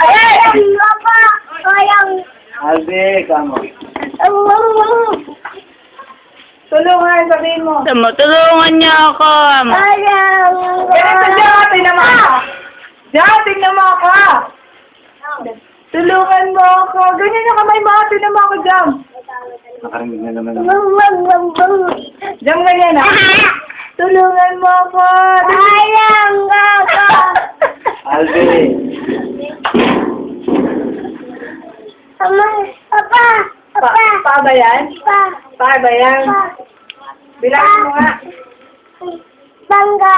Ay! Papa! Sayang! Albi, kamo. Tulungan, sabihin mo. Tulungan niya ako. Sayang! Ganito dyan, tingnan mo. Dyan, tingnan mo ako. Tulungan mo ako. Ganyan yung kamay mo. Tingnan mo ako dyan. Nakarinig na naman. Dyan ganyan ah. Tulungan mo ako. Sayang ako! Albi. Papa! Papa! Pa ba yan? Pa! Pa ba yan? Bilangin mo nga. Bangga!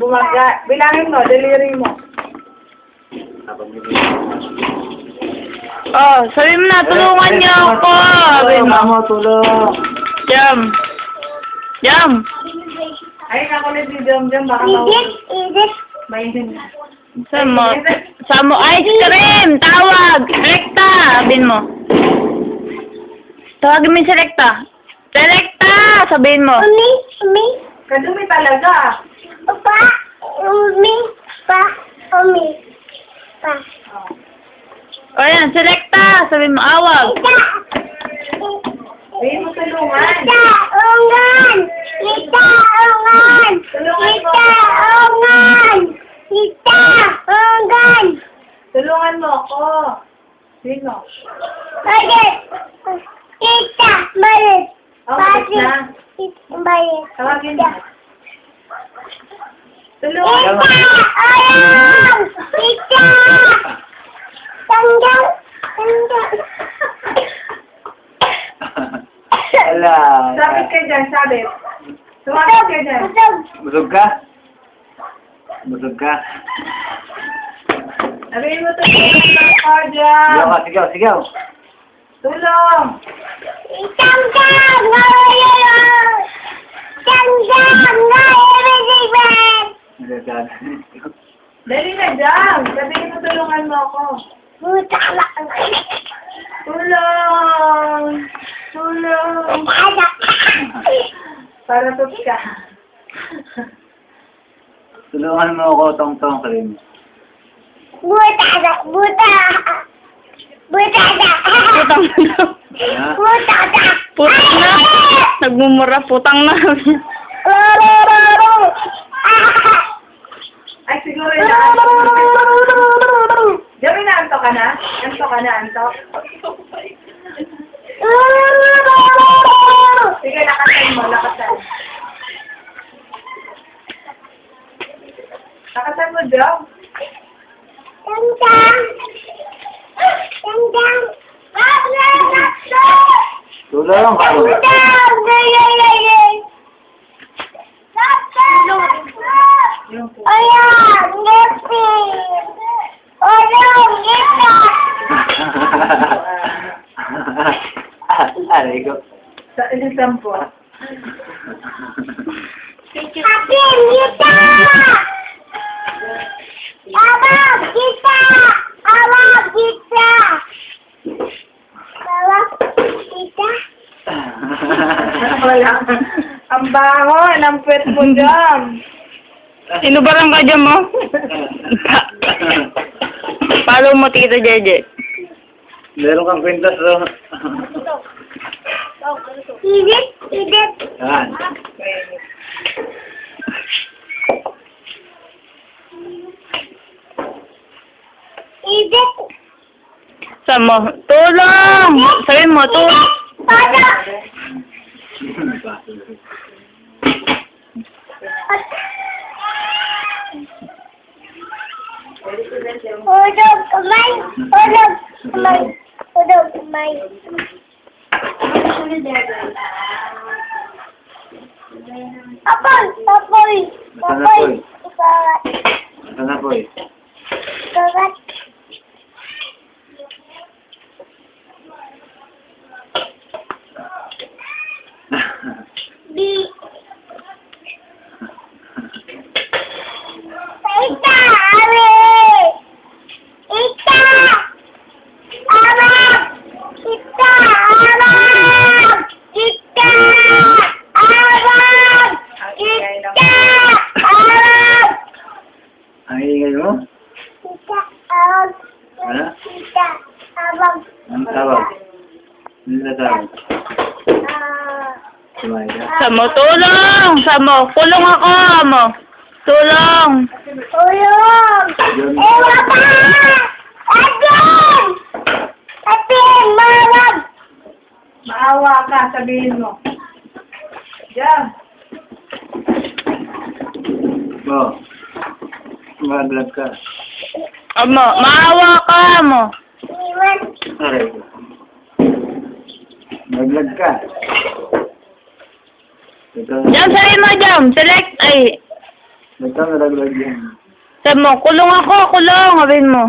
Bumaga. Bilangin mo. Delivery mo. Oh, sabi mo na, tulungan niya ako. Sabi mo. Kamo, tulong. Jam. Jam. Ay, nakulit si Jom Jom. Baka Edith! Edith! mainin na. Samo ice cream. Tawag. Rekta. Sabihin mo. Tawagin mo yung Selecta. Selecta. Sabihin mo. Umi! Umi! Kadumi talaga. Pa! Umi! Pa! Umi! Pa! O yan, Selecta. Sabihin mo, awag. Ita! Ayun mo tulungan. Ita! Ungan! Ita! Ungan! Ita! Ungan! Ita! Ungan! Tulungan mo ako. Sino? Balit! Ita! Balit! Oh, balit na. Balit! Tawagin mo. Tulungan mo. Ita! Ayang! Ita! Tanggal! Tanggal! Wala. Sabit ka dyan, sabit. Tumapit ka dyan. Busog! Busog ka? Busog ka? Sabihin mo tulungan mo ako dyan. Sigaw ka, sigaw, sigaw. Tulong. Tanggal! Ngayon! Tanggal! Ngayon! Nagagad. Dali na dyan. Sabihin mo tulungan mo ako. Buta lang! Tulong. Tulong. Para tut ka. Tulungan mo ako, tong-tong, sabihin mo. Buta na! Buta! Buta na! Putang na. Ha? Buta na! Putang na. Nagmumura, putang na. Ay, siguro yun. Diyan, inaantok ka na? Antok ka na, antok? Sige, lakasan mo, lakasan. Lakasan mo, Joe. Tanggal! Tanggal! Tulong, kamo. Ayan! Ngepi! Ayan! Ngepi! Aray ko. Sa ilisang po. Akin! Kita! Awag! Kita! Awag! Kita! Awag! Kita! Wala. Ang baho, ang puwet mo dyan. Sinubaran ka dyan mo? Follow mo, Tito Jeje. Meron kang kwintas, no? Idit! Idit! Yan. Idit! Sabi mo, tulong! Sabi mo, tulong! Pada! Udog kamay! Udog kamay! Udog kamay! Apoy! Apoy! Apoy! Ikarat! Sana po eh. Ikarat! Di! Ika! Ari! Ika! Arab! Ika! Arab! Ika! Arab! Ika! Arab! Ang ingay mo? Ika! Samo, tulong! Samo, kulong ako, amo. Tulong! Tulong! Ewa pa! Atin! Atin! Mawag! Maawa ka, sabihin mo. Jam. Oh. Mag-vlog ka. Amo, maawa ka, amo. Iwan! Aray. Mag-vlog ka. Ito. Jam, sabihin mo, Jam. Select, ay. Ito, nalaglag yan. Samo, kulong ako, kulong. Sabihin mo.